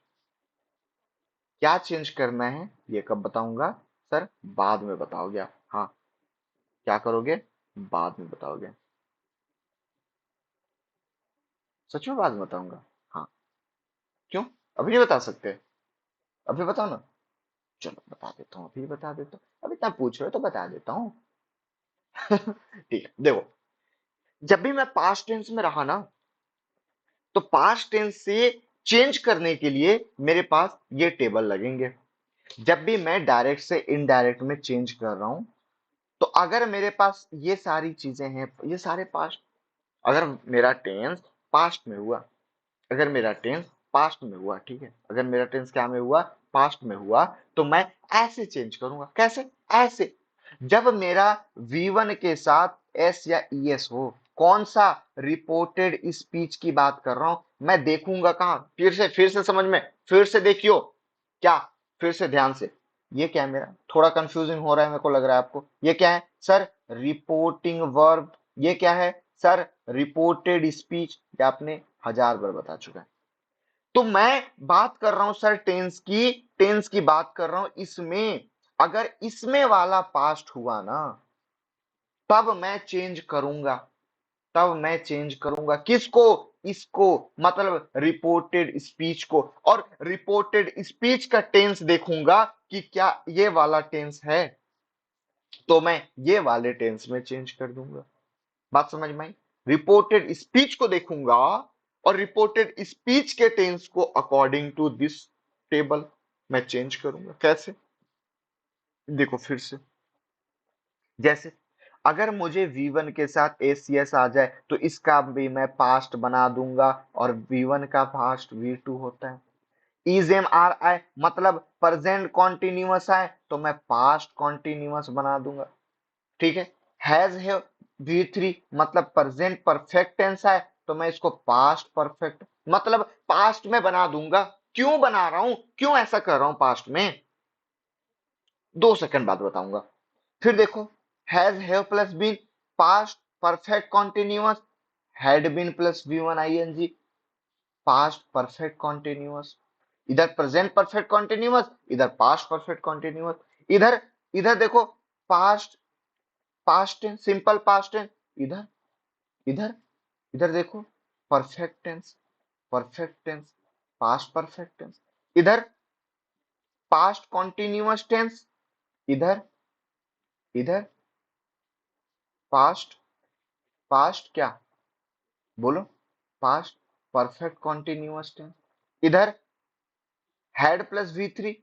क्या चेंज करना है ये कब बताऊंगा सर? बाद में बताओगे आप। हाँ, क्या करोगे? बाद में बताओगे। सच में बाद में बताऊंगा। हाँ, क्यों? अभी नहीं बता सकते? अभी बताओ ना। चलो बता देता हूँ, अभी बता देता हूँ, अभी इतना पूछ रहे हो तो बता देता हूँ। ठीक है, देखो, जब भी मैं पास्ट टेंस में रहा ना, तो पास्ट टेंस से चेंज करने के लिए मेरे पास ये टेबल लगेंगे। जब भी मैं डायरेक्ट से इनडायरेक्ट में चेंज कर रहा हूं, तो अगर मेरे पास ये सारी चीजें हैं, ये सारे पास्ट, अगर मेरा टेंस पास्ट में हुआ, अगर मेरा टेंस पास्ट में हुआ, ठीक है, अगर मेरा टेंस क्या में हुआ? पास्ट में हुआ, तो मैं ऐसे चेंज करूंगा। कैसे? ऐसे, जब मेरा V1 के साथ एस या ई एस हो, कौन सा रिपोर्टेड स्पीच की बात कर रहा हूं मैं, देखूंगा कहां, फिर से समझ में, फिर से देखियो क्या, फिर से ध्यान से, ये क्या है, मेरा थोड़ा कंफ्यूजिंग हो रहा है मेरे को लग रहा है आपको, ये क्या है सर, रिपोर्टिंग वर्ब, ये क्या है सर, रिपोर्टेड स्पीच, ये आपने 1000 बार बता चुका है। तो मैं बात कर रहा हूं सर टेंस की बात कर रहा हूं, इसमें अगर इसमें वाला पास्ट हुआ ना, तब मैं चेंज करूंगा, तब मैं चेंज करूंगा किसको, इसको, मतलब रिपोर्टेड स्पीच को, और रिपोर्टेड स्पीच का टेंस देखूंगा कि क्या ये वाला टेंस है, तो मैं ये वाले टेंस में चेंज कर दूंगा। बात समझ में आई? रिपोर्टेड स्पीच को देखूंगा और रिपोर्टेड स्पीच के टेंस को अकॉर्डिंग टू दिस टेबल मैं चेंज करूंगा। कैसे, देखो फिर से, जैसे अगर मुझे V1 के साथ ACS आ जाए तो इसका भी मैं पास्ट बना दूंगा, और V1 का पास्ट V2 होता है। इज एम आर आए मतलब प्रेजेंट कॉन्टिन्यूअस आए तो मैं पास्ट कॉन्टिन्यूअस बना दूंगा, ठीक है। है V3 मतलब प्रेजेंट परफेक्ट टेंस आए तो मैं इसको पास्ट परफेक्ट मतलब पास्ट में बना दूंगा। क्यों बना रहा हूं, क्यों ऐसा कर रहा हूं पास्ट में, 2 सेकंड बाद बताऊंगा। फिर देखो, have plus been, past perfect continuous, had been plus V1 ING, past perfect continuous, इधर प्रेजेंट परफेक्ट कॉन्टिन्यूअस, इधर पास्ट परफेक्ट कॉन्टिन्यूअस, इधर इधर देखो, past past tense simple past tense, इधर इधर इधर देखो, perfect tense, perfect tense, past perfect tense, इधर पास्ट कॉन्टिन्यूअस टेंस, इधर इधर पास्ट पास्ट क्या, बोलो, पास्ट परफेक्ट कॉन्टिन्यूअस टेंस, इधर had plus V3,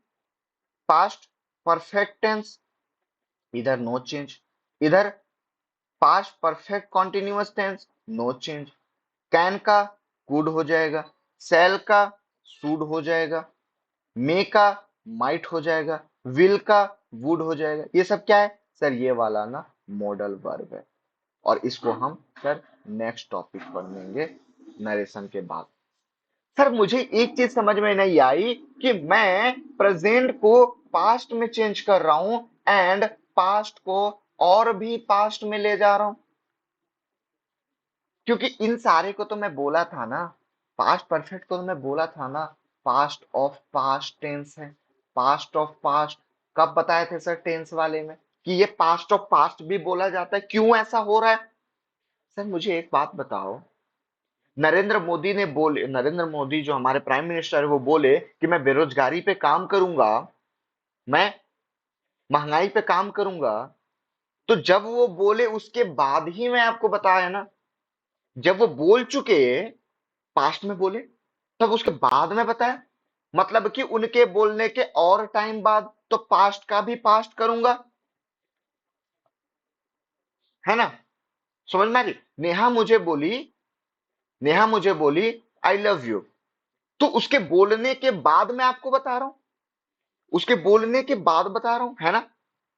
past perfect tense, इधर नो चेंज, इधर past perfect continuous tense, no change, can का could हो जाएगा, सेल का शुड हो जाएगा, मे का माइट हो जाएगा, विल का वुड हो जाएगा। ये सब क्या है सर, ये वाला ना मॉडल वर्ब है, और इसको हम सर नेक्स्ट टॉपिक पढ़ेंगे नरेशन के बाद। सर मुझे एक चीज समझ में नहीं आई कि मैं प्रेजेंट को पास्ट में चेंज कर रहा हूं एंड पास्ट को और भी पास्ट में ले जा रहा हूं, क्योंकि इन सारे को तो मैं बोला था ना, पास्ट परफेक्ट को तो मैं बोला था ना, पास्ट ऑफ पास्ट टेंस है, पास्ट ऑफ पास्ट कब बताए थे सर टेंस वाले में कि ये पास्ट ऑफ पास्ट भी बोला जाता है, क्यों ऐसा हो रहा है। सर मुझे एक बात बताओ, नरेंद्र मोदी जो हमारे प्राइम मिनिस्टर है वो बोले कि मैं बेरोजगारी पे काम करूंगा, मैं महंगाई पे काम करूंगा, तो जब वो बोले उसके बाद ही मैं आपको बताया ना, जब वो बोल चुके, पास्ट में बोले, तब उसके बाद में बताया, मतलब कि उनके बोलने के और टाइम बाद तो पास्ट का भी पास्ट करूंगा, है ना। समझ में आ रही, नेहा मुझे बोली आई लव यू, तो उसके बोलने के बाद मैं आपको बता रहा हूं, उसके बोलने के बाद बता रहा हूं, है ना।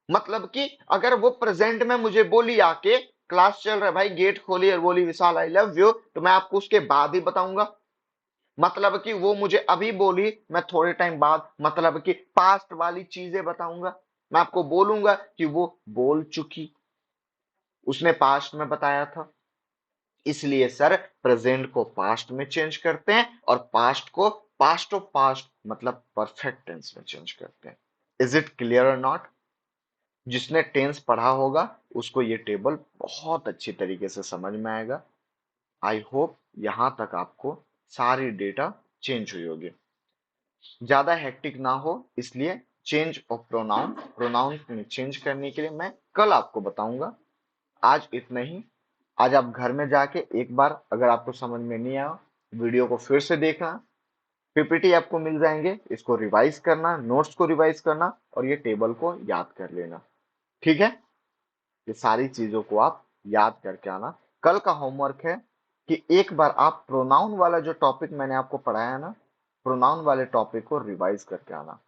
मतलब कि अगर वो प्रेजेंट में मुझे बोली आके क्लास चल रहा है भाई गेट खोली और बोली विशाल आई लव यू, तो मैं आपको उसके बाद ही बताऊंगा। मतलब कि वो मुझे अभी बोली, मैं थोड़े टाइम बाद मतलब कि पास्ट वाली चीजें बताऊंगा, मैं आपको बोलूंगा कि वो बोल चुकी, उसने पास्ट में बताया था। इसलिए सर प्रेजेंट को पास्ट में चेंज करते हैं और पास्ट को पास्ट ऑफ पास्ट मतलब परफेक्ट टेंस में चेंज करते हैं। इज इट क्लियर और नॉट? जिसने टेंस पढ़ा होगा उसको ये टेबल बहुत अच्छी तरीके से समझ में आएगा। आई होप यहां तक आपको सारी डेटा चेंज हुई होगी, ज्यादा हेक्टिक ना हो, इसलिए चेंज ऑफ प्रोनाउन, प्रोनाउन में चेंज करने के लिए मैं कल आपको बताऊंगा। आज इतना ही। आज आप घर में जाके एक बार अगर आपको समझ में नहीं आया, वीडियो को फिर से देखना, पीपीटी आपको मिल जाएंगे, इसको रिवाइज करना, नोट्स को रिवाइज करना और ये टेबल को याद कर लेना, ठीक है। ये सारी चीजों को आप याद करके आना। कल का होमवर्क है कि एक बार आप प्रोनाउन वाला जो टॉपिक मैंने आपको पढ़ाया ना, प्रोनाउन वाले टॉपिक को रिवाइज करके आना।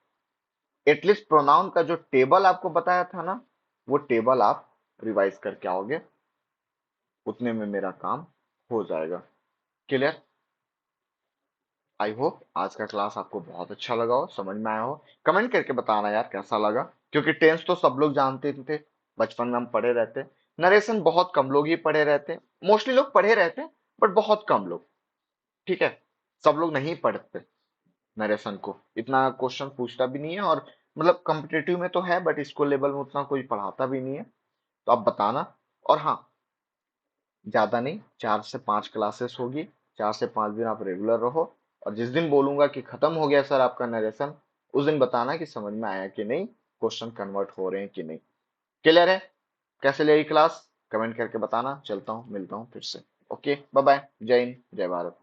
एटलीस्ट प्रोनाउन का जो टेबल आपको बताया था ना, वो टेबल आप रिवाइज करके आओगे। उतने में मेरा काम हो जाएगा। क्लियर? आई होप आज का क्लास आपको बहुत अच्छा लगा हो, समझ में आया हो। कमेंट करके बताना यार कैसा लगा, क्योंकि टेंस तो सब लोग जानते थे, बचपन में हम पढ़े रहते। नरेशन बहुत कम लोग ही पढ़े रहते, मोस्टली लोग पढ़े रहते बट बहुत कम लोग। ठीक है, सब लोग नहीं पढ़ते नरेशन को, इतना क्वेश्चन पूछता भी नहीं है, और मतलब कम्पिटेटिव में तो है बट स्कूल लेवल में उतना कोई पढ़ाता भी नहीं है। तो आप बताना। और हाँ, ज्यादा नहीं, 4 से 5 क्लासेस होगी, 4 से 5 दिन आप रेगुलर रहो, और जिस दिन बोलूंगा कि खत्म हो गया सर आपका नरेशन, उस दिन बताना कि समझ में आया कि नहीं, क्वेश्चन कन्वर्ट हो रहे हैं कि नहीं। क्लियर है? कैसे लगी क्लास? कमेंट करके बताना। चलता हूँ, मिलता हूँ फिर से। Okay, bye bye. जय हिंद, जय भारत।